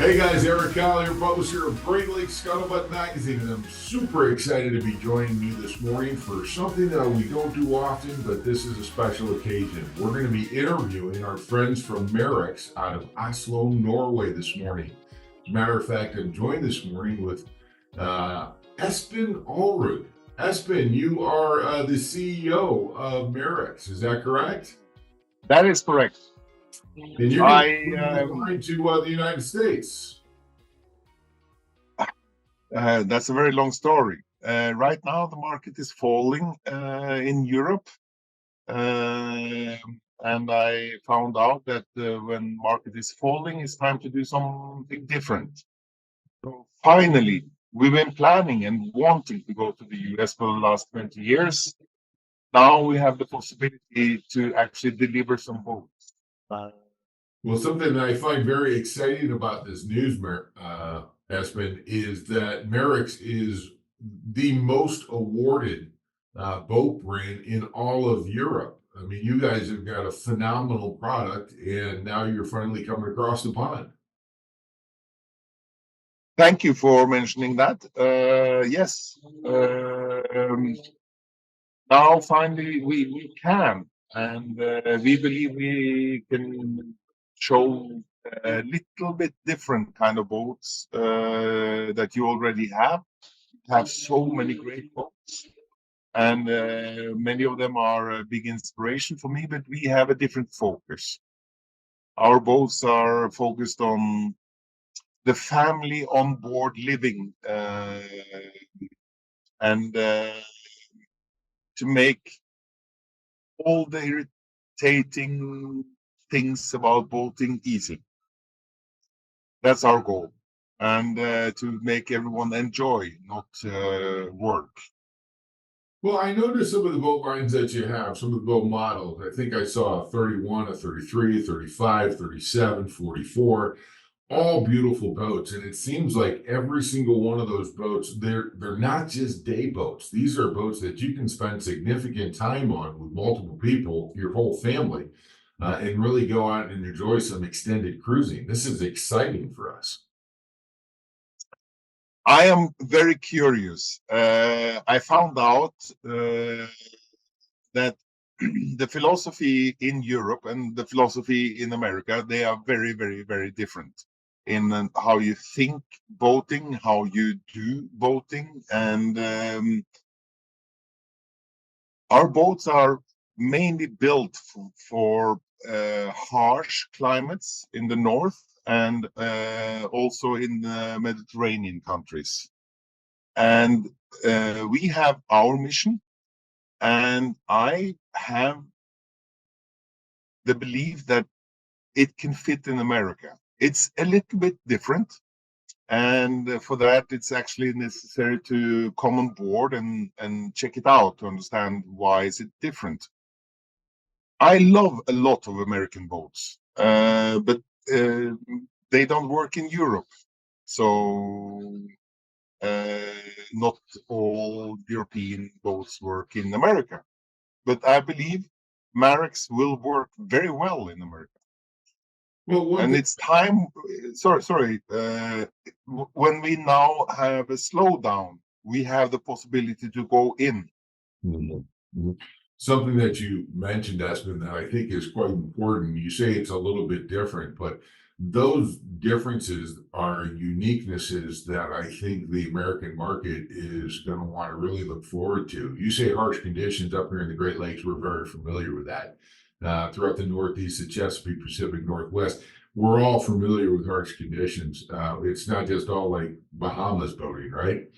Hey guys, Erik Kyle here, publisher of Great Lakes Scuttlebutt Magazine, and I'm super excited to be joining you this morning for something that we don't do often, but this is a special occasion. We're going to be interviewing our friends from Marex out of Oslo, Norway this morning. As a matter of fact, I'm joined this morning with Espen Aalrud. Espen, you are the CEO of Marex, is that correct? That is correct. And you're going to the United States. That's a very long story. Right now, the market is falling in Europe. And I found out that when market is falling, it's time to do something different. So finally, we've been planning and wanting to go to the US for the last 20 years. Now we have the possibility to actually deliver some boats. Well, something that I find very exciting about this news, Espen, is that Marex is the most awarded boat brand in all of Europe. I mean, you guys have got a phenomenal product, and now you're finally coming across the pond. Thank you for mentioning that. Yes. Now finally we can, and we believe we can show a little bit different kind of boats that you already have so many great boats, and many of them are a big inspiration for me, but we have a different focus. Our boats are focused on the family on board living, and to make all the irritating things about boating easy. That's our goal, and to make everyone enjoy, not work. Well, I noticed some of the boat lines that you have, some of the boat models. I think I saw a 31, a 33, 35, 37, 44. All beautiful boats, and it seems like every single one of those boats, they're not just day boats. These are boats that you can spend significant time on with multiple people, your whole family, and really go out and enjoy some extended cruising. This is exciting for us. I am very curious. I found out that the philosophy in Europe and the philosophy in America, they are very, very, very different in how you think boating, how you do boating, and our boats are mainly built for harsh climates in the north and also in the Mediterranean countries. And we have our mission, and I have the belief that it can fit in America. It's a little bit different, and for that it's actually necessary to come on board and check it out to understand why is it different. I love a lot of American boats, but they don't work in Europe, so not all European boats work in America. But I believe Marex will work very well in America. Well, and it's time. Sorry. When we now have a slowdown, we have the possibility to go in. Mm-hmm. Something that you mentioned, Espen, that I think is quite important. You say it's a little bit different, but those differences are uniquenesses that I think the American market is going to want to really look forward to. You say harsh conditions up here in the Great Lakes. We're very familiar with that. Throughout the Northeast, the Chesapeake, Pacific Northwest, we're all familiar with harsh conditions. It's not just all like Bahamas boating, right?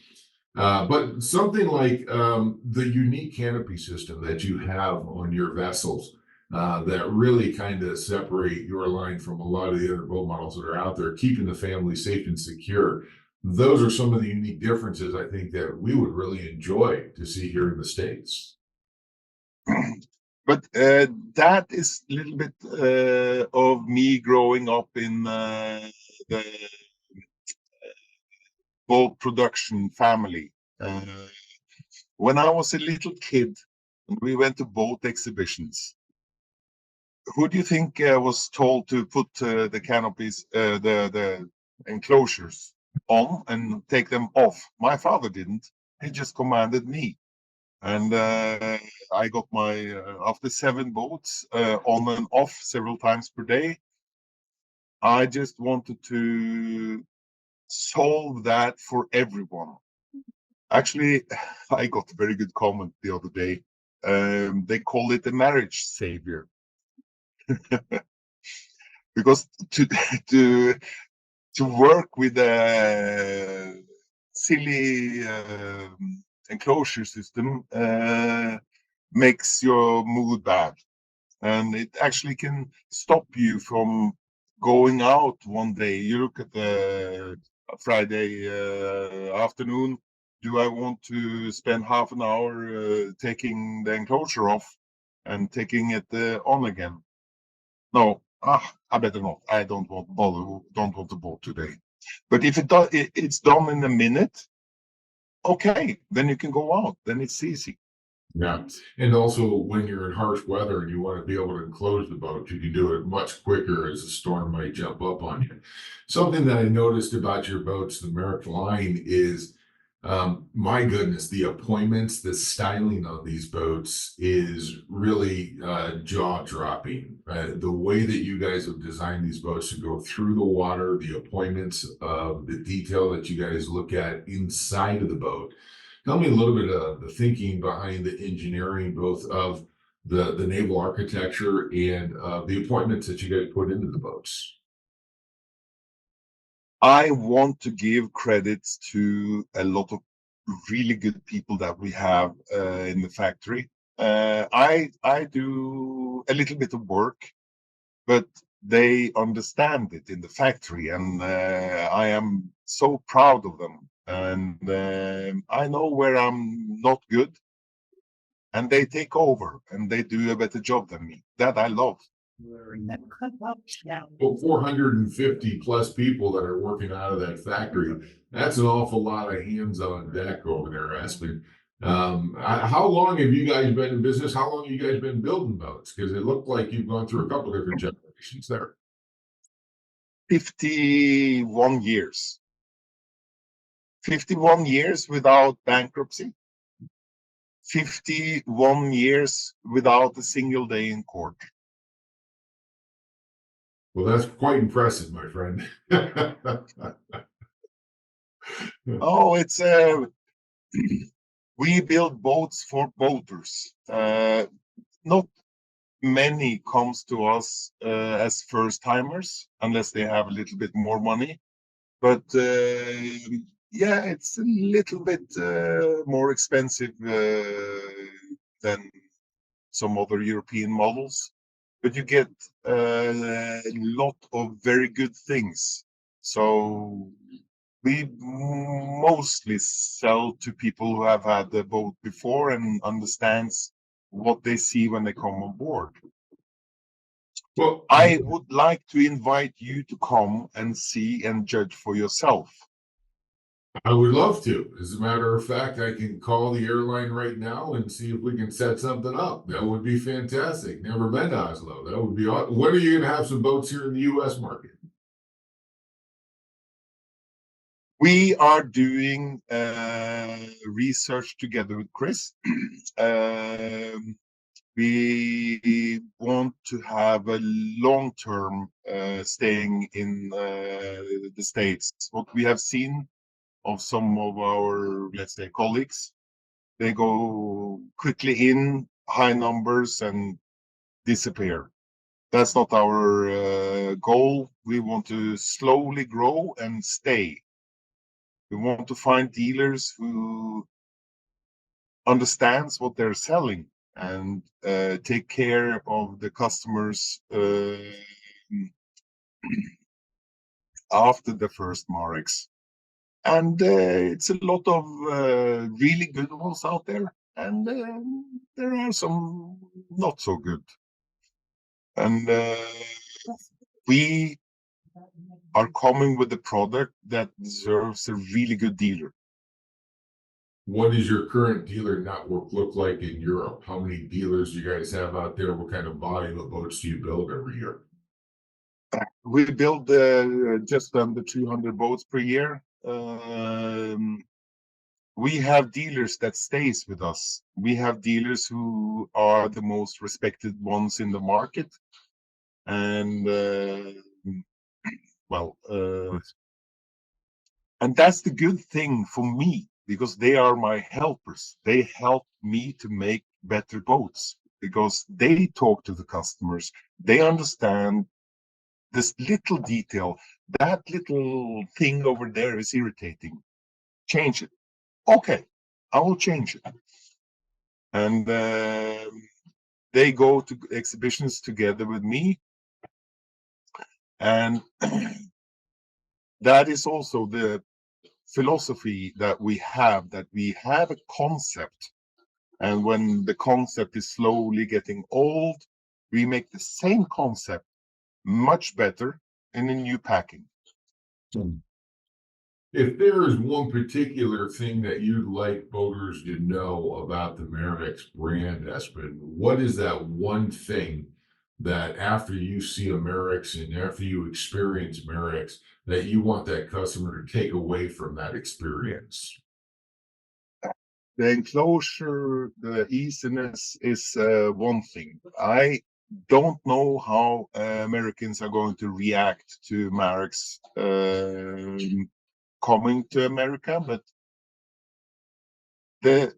But something like the unique canopy system that you have on your vessels that really kind of separate your line from a lot of the other boat models that are out there, keeping the family safe and secure. Those are some of the unique differences I think that we would really enjoy to see here in the States. But that is a little bit of me growing up in the boat production family. When I was a little kid, we went to boat exhibitions. Who do you think was told to put the canopies, the enclosures on and take them off. My father didn't. He just commanded me. And I got my, after 7 boats on and off several times per day, I just wanted to solve that for everyone. Actually, I got a very good comment the other day. They call it the marriage savior. Because to to work with a silly enclosure system makes your mood bad, and it actually can stop you from going out one day. You look at the Friday afternoon. Do I want to spend half an hour taking the enclosure off and taking it on again? No, I better not. I don't want bother. Don't want to boat today. But if it's done in a minute. Okay, then you can go out. Then it's easy. Yeah. And also, when you're in harsh weather and you want to be able to enclose the boat, you can do it much quicker as a storm might jump up on you. Something that I noticed about your boats, the Marex line, is my goodness, the appointments, the styling of these boats is really jaw dropping. The way that you guys have designed these boats to go through the water, the appointments, the detail that you guys look at inside of the boat. Tell me a little bit of the thinking behind the engineering, both of the naval architecture and the appointments that you guys put into the boats. I want to give credits to a lot of really good people that we have in the factory. I do a little bit of work, but they understand it in the factory, and I am so proud of them. And I know where I'm not good, and they take over and they do a better job than me. That I love. Well, 450 plus people that are working out of that factory, that's an awful lot of hands on deck over there, Espen. How long have you guys been in business? How long have you guys been building boats? Because it looked like you've gone through a couple different generations there. 51 years. 51 years without bankruptcy. 51 years without a single day in court. Well, that's quite impressive, my friend. Oh, it's we build boats for boaters. Not many comes to us as first timers unless they have a little bit more money. But yeah, it's a little bit more expensive than some other European models. But you get a lot of very good things. So we mostly sell to people who have had the boat before and understands what they see when they come on board. Well, I would like to invite you to come and see and judge for yourself. I would love to. As a matter of fact, I can call the airline right now and see if we can set something up. That would be fantastic. Never been to Oslo. That would be awesome. When are you going to have some boats here in the U.S. market? We are doing research together with Chris. We want to have a long-term staying in the States. What we have seen of some of our, let's say, colleagues, they go quickly in, high numbers, and disappear. That's not our goal. We want to slowly grow and stay. We want to find dealers who understands what they're selling and take care of the customers after the first Marex. And it's a lot of really good ones out there, and there are some not so good. And we are coming with a product that deserves a really good dealer. What does your current dealer network look like in Europe? How many dealers do you guys have out there? What kind of volume of boats do you build every year? We build just under 200 boats per year. We have dealers that stays with us. We have dealers who are the most respected ones in the market, and and that's the good thing for me, because they are my helpers. They help me to make better boats because they talk to the customers. They understand this little detail. That little thing over there is irritating. Change it. Okay, I will change it. And they go to exhibitions together with me. And that is also the philosophy that we have a concept. And when the concept is slowly getting old, we make the same concept much better in a new packing. If there is one particular thing that you'd like boaters to know about the Marex brand, Espen, what is that one thing that after you see a Marex and after you experience Marex, that you want that customer to take away from that experience? The enclosure, the easiness is one thing. I don't know how Americans are going to react to Marex coming to America, but the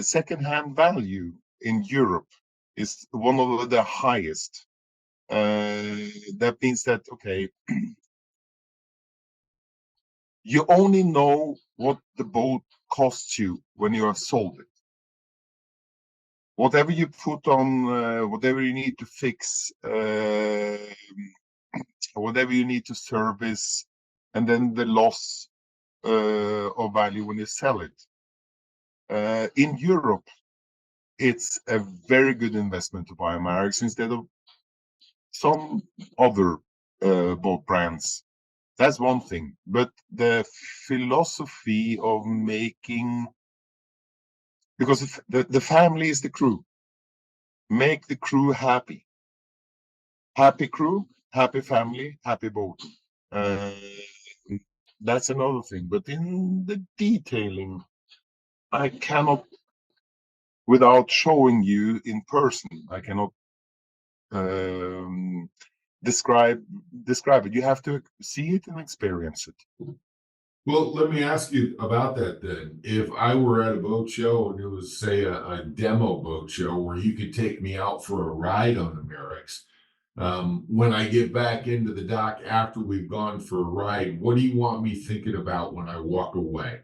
second-hand value in Europe is one of the highest. That means that, okay, you only know what the boat costs you when you have sold it. Whatever you put on, whatever you need to fix, whatever you need to service, and then the loss of value when you sell it. In Europe, it's a very good investment to buy a Marex instead of some other boat brands. That's one thing. But the philosophy of making, because the family is the crew, make the crew happy. Happy crew, happy family, happy boat. That's another thing. But in the detailing, I cannot, without showing you in person, I cannot describe it. You have to see it and experience it. Well, let me ask you about that then. If I were at a boat show and it was, say, a demo boat show where you could take me out for a ride on the Marex, when I get back into the dock after we've gone for a ride, what do you want me thinking about when I walk away?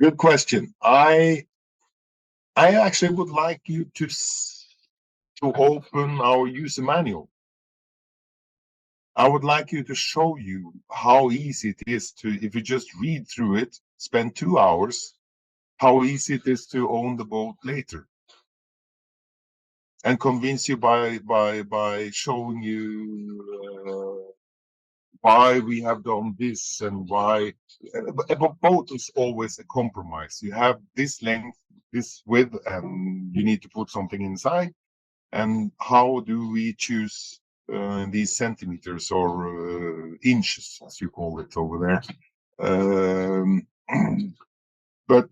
Good question. I actually would like you to open our user manual. I would like you to show you how easy it is to, if you just read through it, spend 2 hours, how easy it is to own the boat later. And convince you by showing you why we have done this and why. A boat is always a compromise. You have this length, this width, and you need to put something inside. And how do we choose these centimeters or inches, as you call it over there? But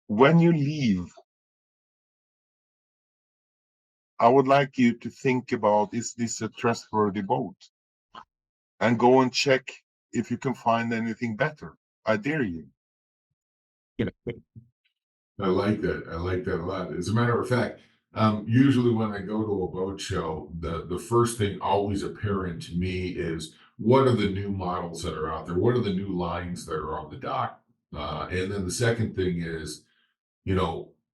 when you leave, I would like you to think about, is this a trustworthy boat? And go and check if you can find anything better. I dare you. I like that. I like that a lot. As a matter of fact, usually when I go to a boat show, the first thing always apparent to me is what are the new models that are out there? What are the new lines that are on the dock? And then the second thing is,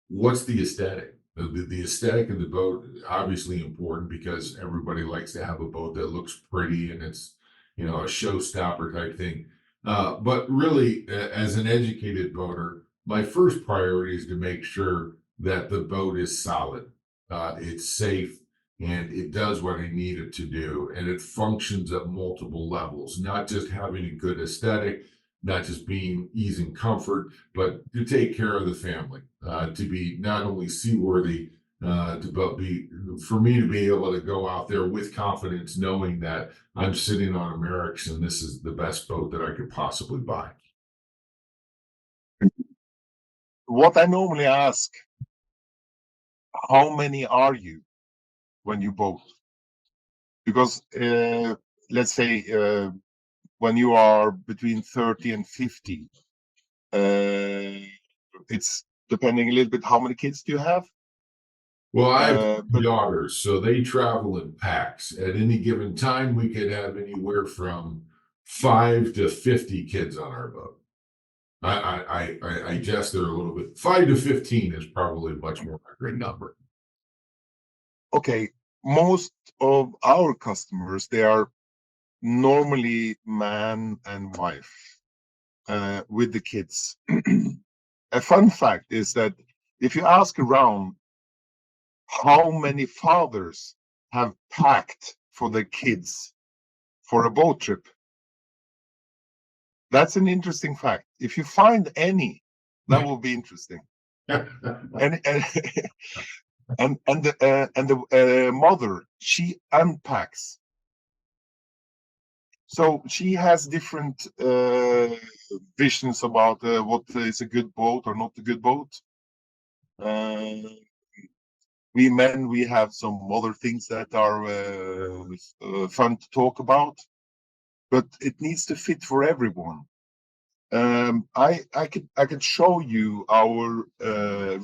what's the aesthetic? The aesthetic of the boat is obviously important because everybody likes to have a boat that looks pretty and it's, a showstopper type thing. But really, as an educated boater, my first priority is to make sure that the boat is solid, it's safe, and it does what I need it to do, and it functions at multiple levels, not just having a good aesthetic, not just being ease and comfort, but to take care of the family, to be not only seaworthy, for me to be able to go out there with confidence, knowing that I'm sitting on a Marex and this is the best boat that I could possibly buy. What I normally ask, how many are you when you boat? Because let's say when you are between 30 and 50, it's depending a little bit how many kids do you have. Well, I have But daughters, so they travel in packs. At any given time, we could have anywhere from 5 to 50 kids on our boat. I jest there a little bit. 5 to 15 is probably a much more accurate number. okay, most of our customers, they are normally man and wife with the kids. A fun fact is that if you ask around how many fathers have packed for their kids for a boat trip, that's an interesting fact. If you find any, that will be interesting. And the mother, she unpacks. So she has different visions about what is a good boat or not a good boat. We men, we have some other things that are fun to talk about, but it needs to fit for everyone. I could show you our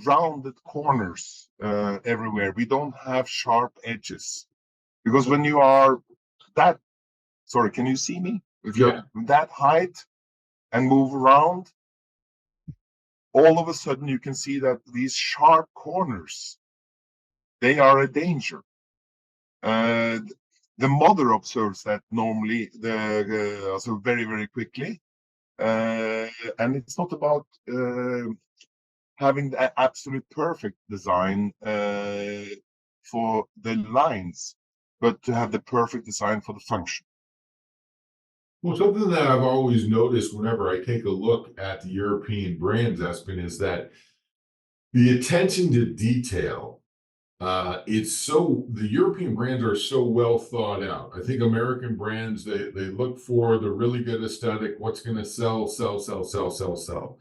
rounded corners everywhere. We don't have sharp edges because when you are that, sorry, can you see me? If you're that height and move around, all of a sudden you can see that these sharp corners, they are a danger. The mother observes that normally, also very, very quickly. And it's not about having the absolute perfect design for the lines, but to have the perfect design for the function. Well, something that I've always noticed whenever I take a look at the European brands, Espen, is that the attention to detail, the European brands are so well thought out. I think American brands, they look for the really good aesthetic, what's going to sell, sell, sell, sell, sell, sell.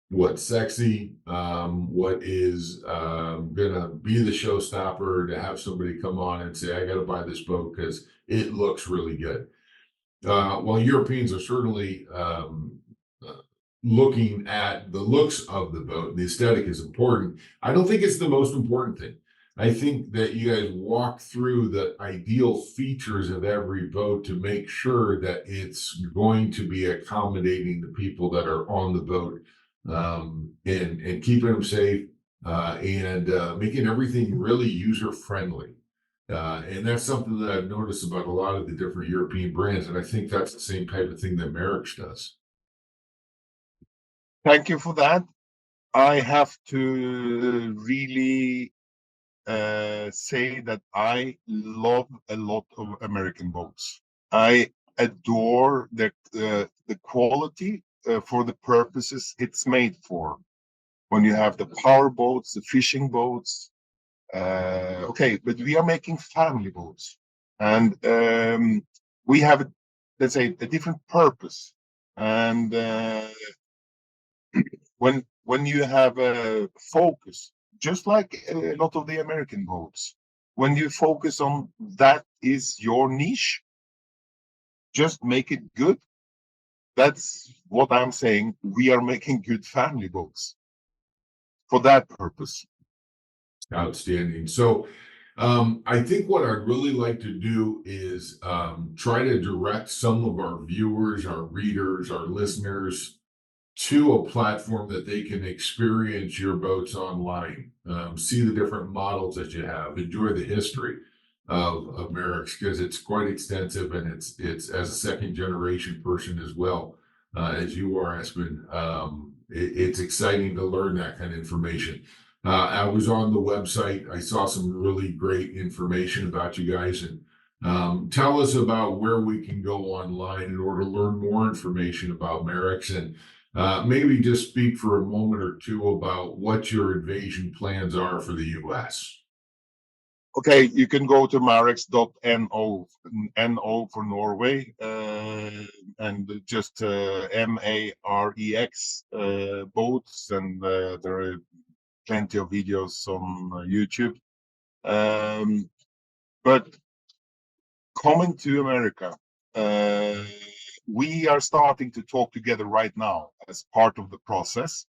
What's sexy, what is gonna be the showstopper to have somebody come on and say, I got to buy this boat because it looks really good. While Europeans are certainly uh, looking at the looks of the boat, the aesthetic is important. I don't think it's the most important thing. I think that you guys walk through the ideal features of every boat to make sure that it's going to be accommodating the people that are on the boat, and keeping them safe, and making everything really user friendly. And that's something that I've noticed about a lot of the different European brands. And I think that's the same type of thing that Marex does. Thank you for that. I have to really say that I love a lot of American boats. I adore the quality for the purposes it's made for. When you have the power boats, the fishing boats, okay, but we are making family boats, and we have, let's say, a different purpose. And when you have a focus, just like a lot of the American boats, when you focus on that is your niche, just make it good. That's what I'm saying. We are making good family boats for that purpose. Outstanding. So, I think what I'd really like to do is try to direct some of our viewers, our readers, our listeners to a platform that they can experience your boats online, see the different models that you have, enjoy the history of Marex because it's quite extensive and it's as a second generation person as well, as you are, Espen. It's exciting to learn that kind of information. I was on the website. I saw some really great information about you guys, and tell us about where we can go online in order to learn more information about Marex and Maybe just speak for a moment or two about what your invasion plans are for the U.S. Okay, you can go to marex.no, no for Norway, and just Marex boats, and there are plenty of videos on YouTube. But coming to America, we are starting to talk together right now as part of the process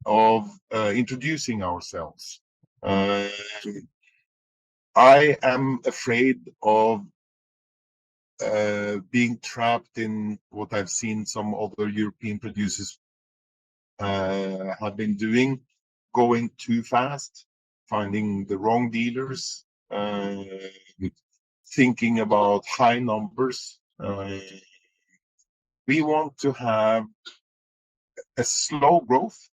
of introducing ourselves. I am afraid of being trapped in what I've seen some other European producers have been doing, going too fast, finding the wrong dealers, thinking about high numbers. We want to have a slow growth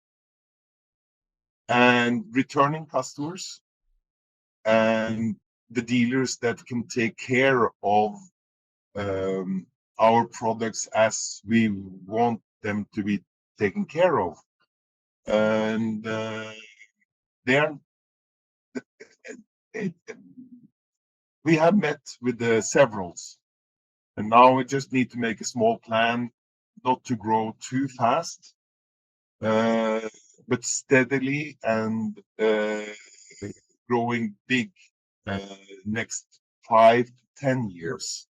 and returning customers and the dealers that can take care of our products as we want them to be taken care of. And there, we have met with the severals, and now we just need to make a small plan not to grow too fast, but steadily and growing big next 5 to 10 years.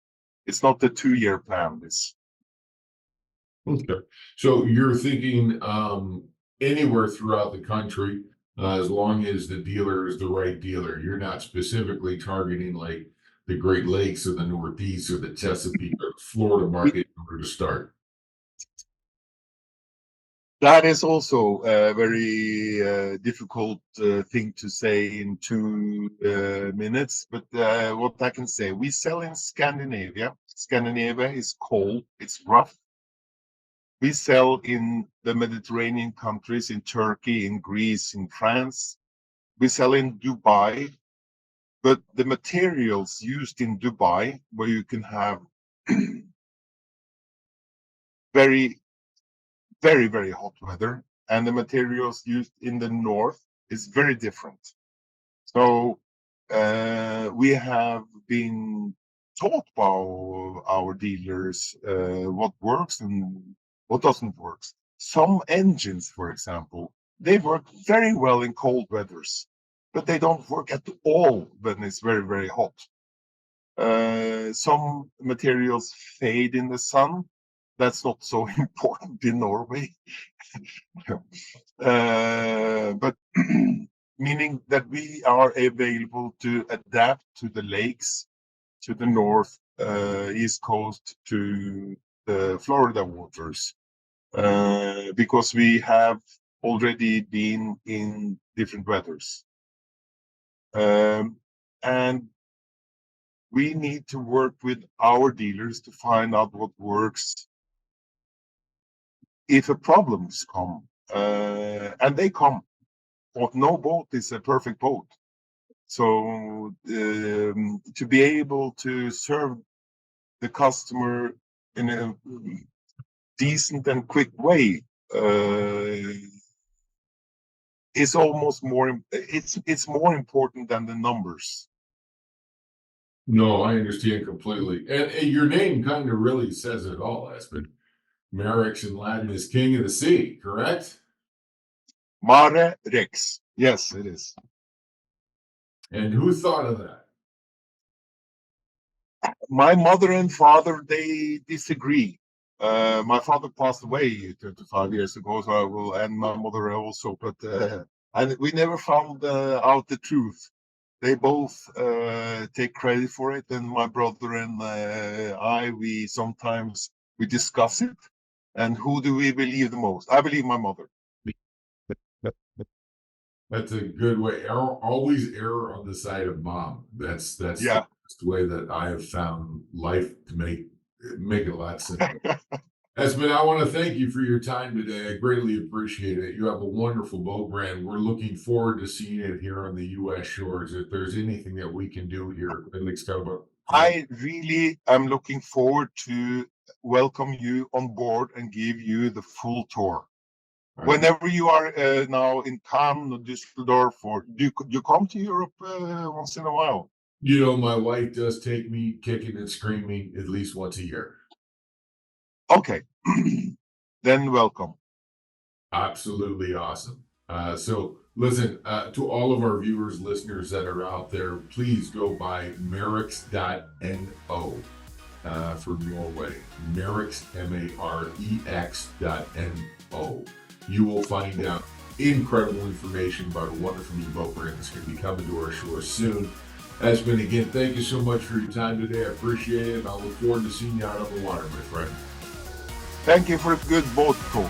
It's not the 2-year plan. This. Okay. So you're thinking anywhere throughout the country, as long as the dealer is the right dealer. You're not specifically targeting like the Great Lakes or the Northeast or the Chesapeake or Florida market in order to start. That is also a very difficult thing to say in 2 minutes, but what I can say, we sell in Scandinavia. Scandinavia is cold, it's rough. We sell in the Mediterranean countries, in Turkey, in Greece, in France. We sell in Dubai, but the materials used in Dubai, where you can have very, very hot weather, and the materials used in the north is very different. So we have been taught by our dealers what works and what doesn't work. Some engines, for example, they work very well in cold weathers, but they don't work at all when it's very hot. Some materials fade in the sun. That's not so important in Norway. But meaning that we are available to adapt to the lakes, to the north, east coast, to the Florida waters, because we have already been in different weathers. And we need to work with our dealers to find out what works if a problems come, and they come. No boat is a perfect boat. So to be able to serve the customer in a decent and quick way is almost more. It's more important than the numbers. No, I understand completely. And your name kind of really says it all, Espen. Marex in Latin is king of the sea, correct? Marex. Yes, it is. And who thought of that? My mother and father, they disagree. My father passed away 25 years ago, so I will, and my mother also, but and we never found out the truth. They both take credit for it, and my brother and we sometimes we discuss it. And who do we believe the most? I believe my mother. That's a good way. Always err on the side of mom. That's Yeah. the best way that I have found life to make it a lot simpler. Espen, I want to thank you for your time today. I greatly appreciate it. You have a wonderful boat brand. We're looking forward to seeing it here on the U.S. shores. If there's anything that we can do here at Leaks, I really am looking forward to welcome you on board and give you the full tour. All right. Whenever you are now in Cannes or Düsseldorf, or do you come to Europe once in a while? You know, my wife does take me kicking and screaming at least once a year. Okay, then welcome. Absolutely awesome. So listen, to all of our viewers, listeners that are out there, please go by Marex.no for Norway. Marex, Marex.no. You will find out incredible information about a wonderful new boat brand that's going to be coming to our shores soon. Espen, again, thank you so much for your time today. I appreciate it. I look forward to seeing you out on the water, my friend. Thank you for a good boat tour.